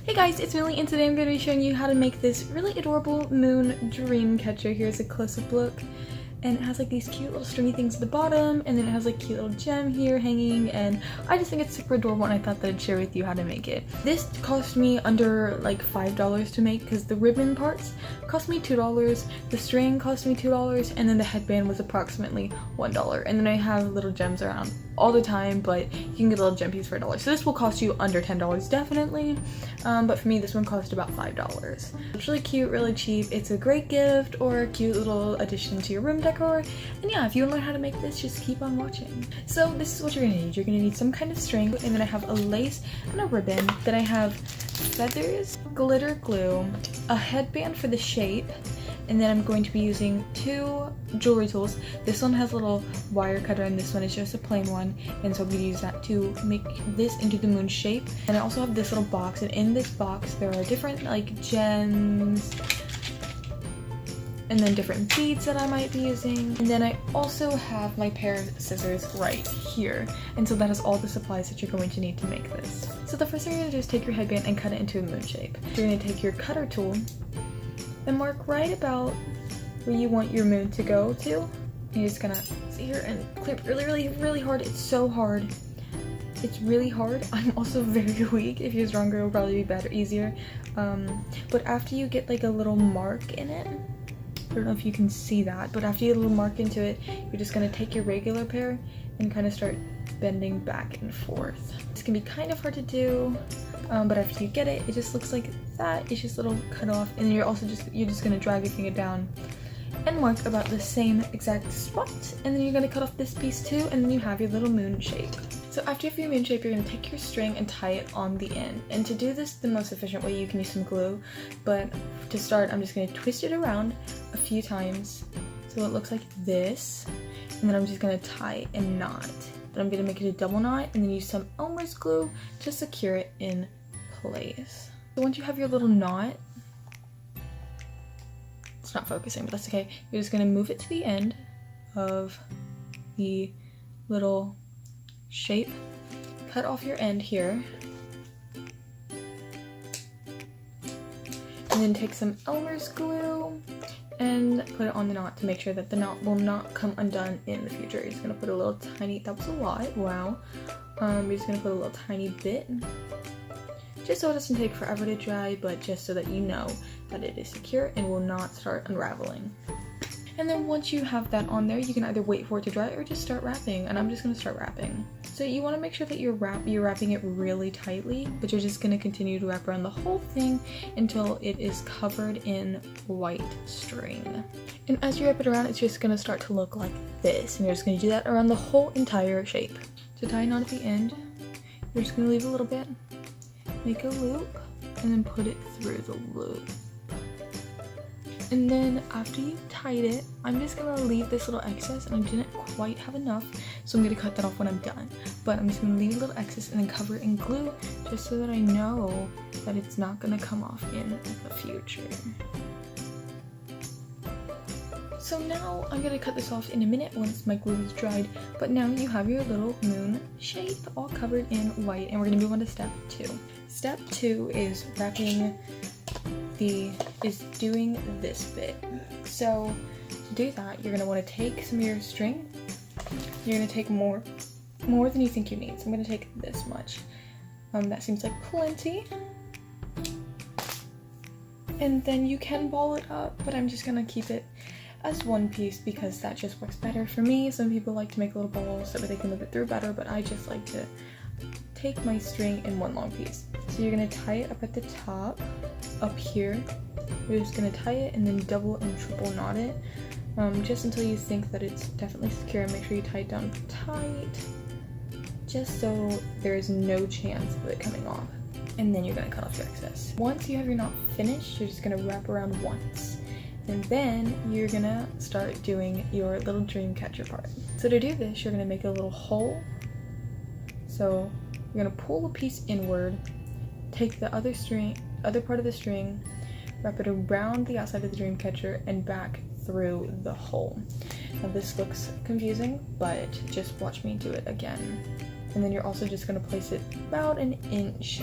Hey guys, it's Millie and today I'm going to be showing you how to make this really adorable moon dream catcher. Here's a close-up look. And it has like these cute little stringy things at the bottom, and then it has like cute little gem here hanging, and I just think it's super adorable and I thought that I'd share with you how to make it. This cost me under like $5 to make because the ribbon parts cost me $2, the string cost me $2, and then the headband was approximately $1. And then I have little gems around all the time, but you can get a little gem piece for $1. So this will cost you under $10 definitely, but for me this one cost about $5. It's really cute, really cheap. It's a great gift or a cute little addition to your room decor. And yeah, if you want to learn how to make this, just keep on watching. So this is what you're gonna need. You're gonna need some kind of string, and then I have a lace and a ribbon. Then I have feathers, glitter glue, a headband for the shape, and then I'm going to be using two jewelry tools. This one has a little wire cutter and this one is just a plain one, and so I'm going to use that to make this into the moon shape. And I also have this little box, and in this box there are different like gems and then different beads that I might be using. And then I also have my pair of scissors right here, and so that is all the supplies that you're going to need to make this. So the first thing you're going to do is take your headband and cut it into a moon shape. You're going to take your cutter tool and mark right about where you want your moon to go to. And you're just gonna sit here and clamp really hard. It's so hard. It's really hard. I'm also very weak. If you're stronger, it'll probably be better, easier. But after you get like a little mark in it, I don't know if you can see that, but after you get a little mark into it, you're just gonna take your regular pair and kind of start bending back and forth. It's gonna be kind of hard to do, but after you get it, it just looks like that. It's just a little cut off, and then you're just gonna drag your finger down and mark about the same exact spot, and then you're gonna cut off this piece too, and then you have your little moon shape. So after you have your moon shape, you're gonna take your string and tie it on the end. And to do this the most efficient way, you can use some glue, but to start, I'm just gonna twist it around a few times so it looks like this, and then I'm just gonna tie a knot. Then I'm gonna make it a double knot and then use some Elmer's glue to secure it in place. So once you have your little knot, it's not focusing, but that's okay. You're just gonna move it to the end of the little shape, cut off your end here, and then take some Elmer's glue and put it on the knot to make sure that the knot will not come undone in the future. You're just gonna put a little tiny, that was a lot, wow. You're just gonna put a little tiny bit, just so it doesn't take forever to dry, but just so that you know that it is secure and will not start unraveling. And then once you have that on there, you can either wait for it to dry or just start wrapping, and I'm just gonna start wrapping. So you wanna make sure that you're wrapping it really tightly, but you're just gonna continue to wrap around the whole thing until it is covered in white string. And as you wrap it around, it's just gonna start to look like this, and you're just gonna do that around the whole entire shape. To tie a knot at the end, you're just gonna leave a little bit, make a loop, and then put it through the loop. And then after you've tied it, I'm just gonna leave this little excess, and I didn't quite have enough, so I'm gonna cut that off when I'm done. But I'm just gonna leave a little excess and then cover it in glue, just so that I know that it's not gonna come off in the future. So now I'm gonna cut this off in a minute once my glue is dried, but now you have your little moon shape all covered in white, and we're gonna move on to step 2. Step 2 is doing this bit. So to do that, you're gonna want to take some of your string. You're gonna take more than you think you need. So I'm gonna take this much. That seems like plenty. And then you can ball it up, but I'm just gonna keep it as one piece because that just works better for me. Some people like to make little balls so that they can move it through better, but I just like to take my string in one long piece. So you're gonna tie it up at the top, up here. You're just gonna tie it and then double and triple knot it, just until you think that it's definitely secure, and make sure you tie it down tight, just so there is no chance of it coming off. And then you're gonna cut off your excess. Once you have your knot finished, you're just gonna wrap around once. And then you're gonna start doing your little dream catcher part. So to do this, you're gonna make a little hole. So you're gonna pull a piece inward, take the other part of the string, wrap it around the outside of the dream catcher and back through the hole. Now this looks confusing, but just watch me do it again. And then you're also just gonna place it about an inch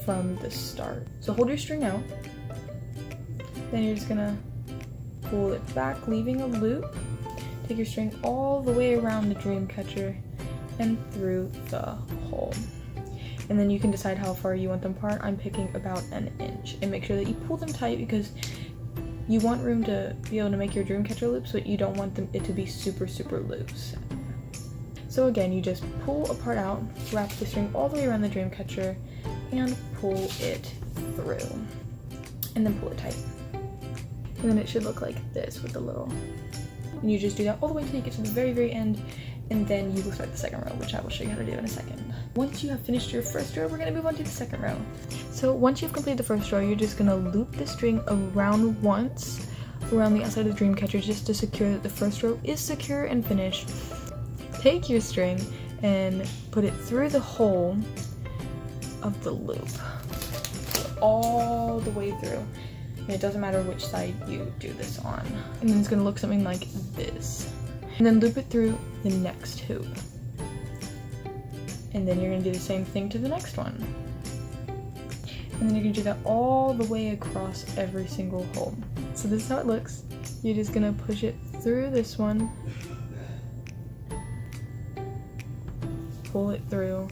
from the start. So hold your string out, then you're just gonna pull it back, leaving a loop. Take your string all the way around the Dreamcatcher and through the hole. And then you can decide how far you want them apart. I'm picking about an inch. And make sure that you pull them tight because you want room to be able to make your Dreamcatcher loops, but you don't want it to be super, super loose. So again, you just pull a part out, wrap the string all the way around the Dreamcatcher, and pull it through. And then pull it tight. And then it should look like this with the little... And you just do that all the way until you get to the very, very end, and then you will start the second row, which I will show you how to do in a second. Once you have finished your first row, we're going to move on to the second row. So once you've completed the first row, you're just going to loop the string around once around the outside of the Dreamcatcher just to secure that the first row is secure and finished. Take your string and put it through the hole of the loop, all the way through. And it doesn't matter which side you do this on. And then it's going to look something like this. And then loop it through the next hoop. And then you're going to do the same thing to the next one. And then you're going to do that all the way across every single hole. So this is how it looks. You're just going to push it through this one. Pull it through.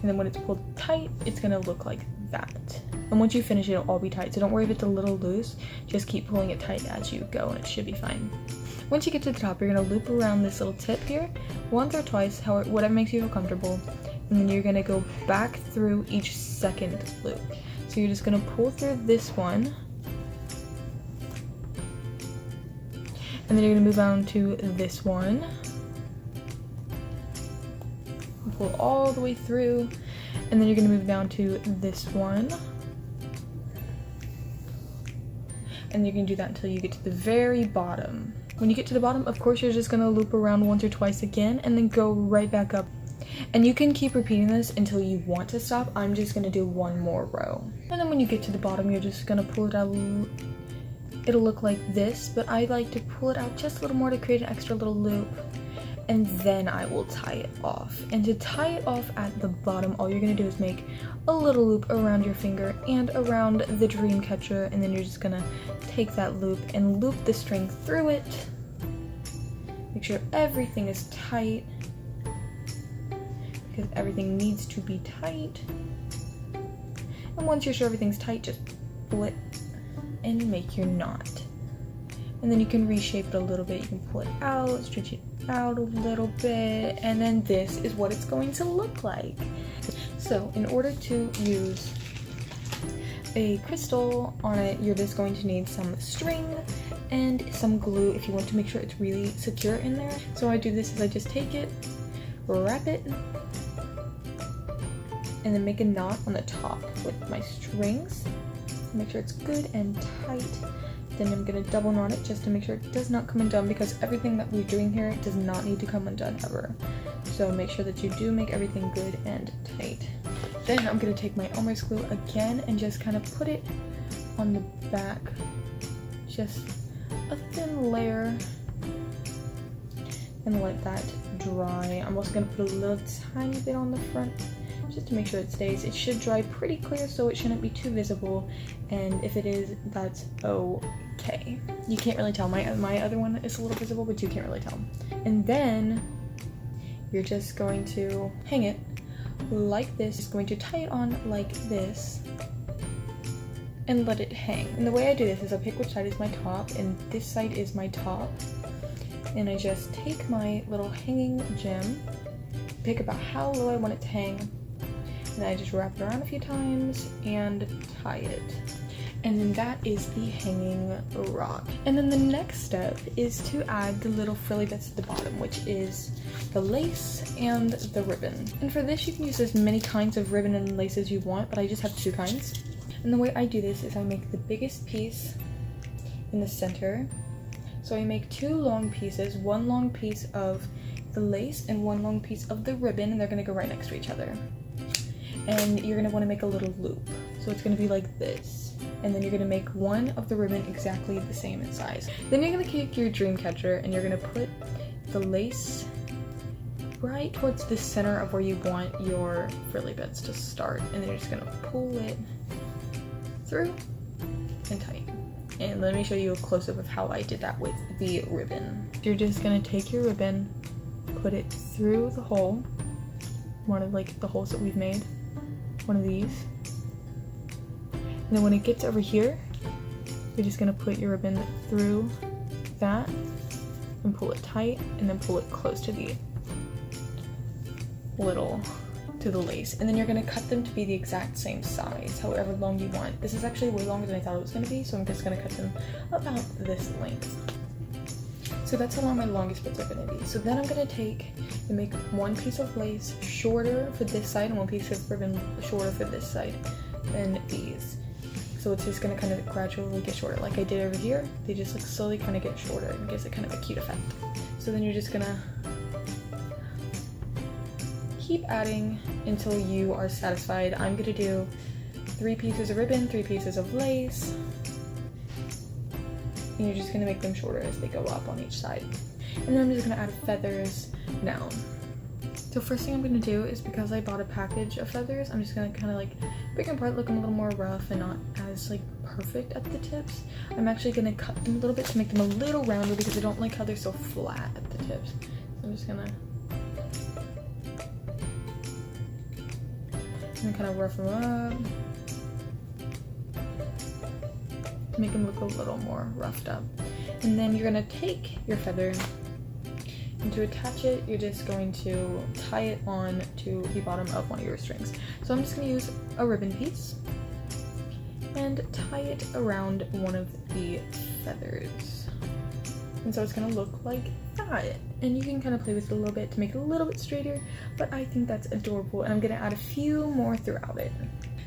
And then when it's pulled tight, it's going to look like that. And once you finish, it'll all be tight. So don't worry if it's a little loose. Just keep pulling it tight as you go and it should be fine. Once you get to the top, you're going to loop around this little tip here once or twice, whatever makes you feel comfortable. And then you're going to go back through each second loop. So you're just going to pull through this one. And then you're going to move on to this one. Pull all the way through. And then you're going to move down to this one. And you're going to do that until you get to the very bottom. When you get to the bottom, of course, you're just going to loop around once or twice again and then go right back up. And you can keep repeating this until you want to stop. I'm just going to do one more row. And then when you get to the bottom, you're just going to pull it out. It'll look like this, but I like to pull it out just a little more to create an extra little loop. And then I will tie it off. And to tie it off at the bottom, all you're going to do is make a little loop around your finger and around the Dreamcatcher, and then you're just going to take that loop and loop the string through it. Make sure everything is tight, because everything needs to be tight. And once you're sure everything's tight, just pull it and make your knot. And then you can reshape it a little bit. You can pull it out, stretch it out a little bit, and then this is what it's going to look like. So in order to use a crystal on it, you're just going to need some string and some glue if you want to make sure it's really secure in there. So I do this is I just take it, wrap it, and then make a knot on the top with my strings. Make sure it's good and tight. Then I'm going to double knot it just to make sure it does not come undone, because everything that we're doing here does not need to come undone ever. So make sure that you do make everything good and tight. Then I'm going to take my Elmer's glue again and just kind of put it on the back. Just a thin layer. And let that dry. I'm also going to put a little tiny bit on the front just to make sure it stays. It should dry pretty clear, so it shouldn't be too visible, and if it is, that's okay. You can't really tell. My other one is a little visible, but you can't really tell. And then you're just going to hang it like this. Just going to tie it on like this and let it hang. And the way I do this is I pick which side is my top, and this side is my top, and I just take my little hanging gem, pick about how low I want it to hang, and I just wrap it around a few times and tie it. And then that is the hanging rock. And then the next step is to add the little frilly bits at the bottom, which is the lace and the ribbon. And for this you can use as many kinds of ribbon and lace as you want, but I just have 2 kinds. And the way I do this is I make the biggest piece in the center. So I make 2 long pieces, 1 long piece of the lace and 1 long piece of the ribbon, and they're gonna go right next to each other. And you're gonna wanna make a little loop. So it's gonna be like this. And then you're gonna make 1 of the ribbon exactly the same in size. Then you're gonna take your Dreamcatcher and you're gonna put the lace right towards the center of where you want your frilly bits to start, and then you're just gonna pull it through and tight. And let me show you a close-up of how I did that with the ribbon. You're just gonna take your ribbon, put it through the hole, one of like the holes that we've made, one of these. And then when it gets over here, you're just gonna put your ribbon through that and pull it tight, and then pull it close to the lace. And then you're gonna cut them to be the exact same size, however long you want. This is actually way longer than I thought it was gonna be, so I'm just gonna cut them about this length. So that's how long my longest bits are gonna be. So then I'm gonna take and make one piece of lace shorter for this side and one piece of ribbon shorter for this side than these. So it's just gonna kind of gradually get shorter. Like I did over here, they just like slowly kind of get shorter and gives it kind of a cute effect. So then you're just gonna keep adding until you are satisfied. I'm gonna do 3 pieces of ribbon, 3 pieces of lace, and you're just gonna make them shorter as they go up on each side. And then I'm just gonna add feathers now. So first thing I'm gonna do is, because I bought a package of feathers, I'm just gonna kind of like break them apart, looking a little more rough and not as like perfect at the tips. I'm actually gonna cut them a little bit to make them a little rounder because I don't like how they're so flat at the tips. So I'm just gonna kind of rough them up, make them look a little more roughed up. And then you're gonna take your feather, and to attach it, you're just going to tie it on to the bottom of one of your strings. So I'm just gonna use a ribbon piece and tie it around one of the feathers. And so it's gonna look like that. And you can kind of play with it a little bit to make it a little bit straighter, but I think that's adorable, and I'm gonna add a few more throughout it.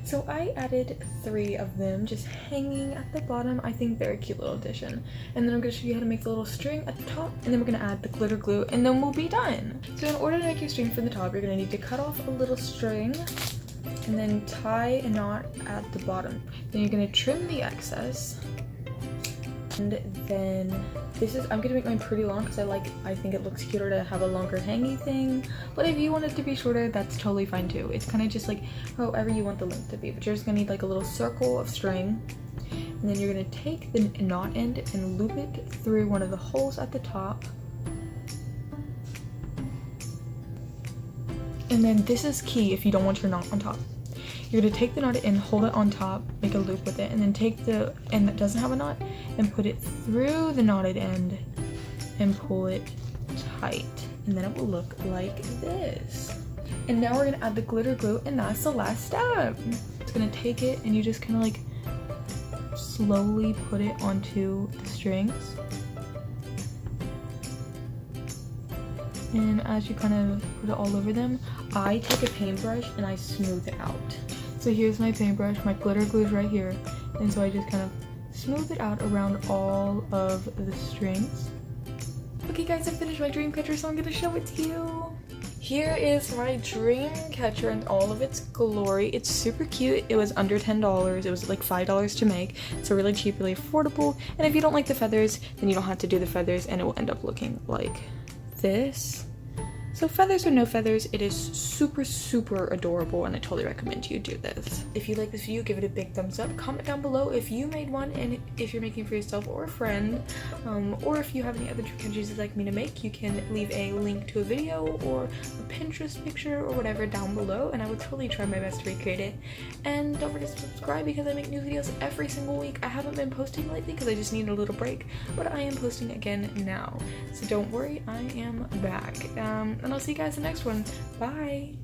So I added 3 of them just hanging at the bottom. I think they're a cute little addition. And then I'm gonna show you how to make the little string at the top, and then we're gonna add the glitter glue, and then we'll be done. So in order to make your string for the top, you're gonna need to cut off a little string and then tie a knot at the bottom. Then you're gonna trim the excess. And then I'm gonna make mine pretty long because I think it looks cuter to have a longer hangy thing. But if you want it to be shorter, that's totally fine too. It's kind of just like however you want the length to be. But you're just gonna need like a little circle of string. And then you're gonna take the knot end and loop it through one of the holes at the top. And then this is key if you don't want your knot on top. You're gonna take the knot and hold it on top, make a loop with it, and then take the end that doesn't have a knot and put it through the knotted end and pull it tight. And then it will look like this. And now we're gonna add the glitter glue, and that's the last step. It's gonna take it and you just kind of like slowly put it onto the strings. And as you kind of put it all over them, I take a paintbrush and I smooth it out. So here's my paintbrush, my glitter glue is right here, and so I just kind of smooth it out around all of the strings. Okay guys, I finished my Dreamcatcher, so I'm gonna show it to you. Here is my Dreamcatcher in all of its glory. It's super cute. It was under $10. It was like $5 to make, so really cheap, really affordable. And if you don't like the feathers, then you don't have to do the feathers, and it will end up looking like this. So feathers or no feathers, it is super, super adorable, and I totally recommend you do this. If you like this video, give it a big thumbs up. Comment down below if you made one and if you're making for yourself or a friend. Or if you have any other Dreamcatchers you'd like me to make, you can leave a link to a video or a Pinterest picture or whatever down below, and I would totally try my best to recreate it. And don't forget to subscribe because I make new videos every single week. I haven't been posting lately because I just need a little break, but I am posting again now. So don't worry, I am back. And I'll see you guys in the next one. Bye!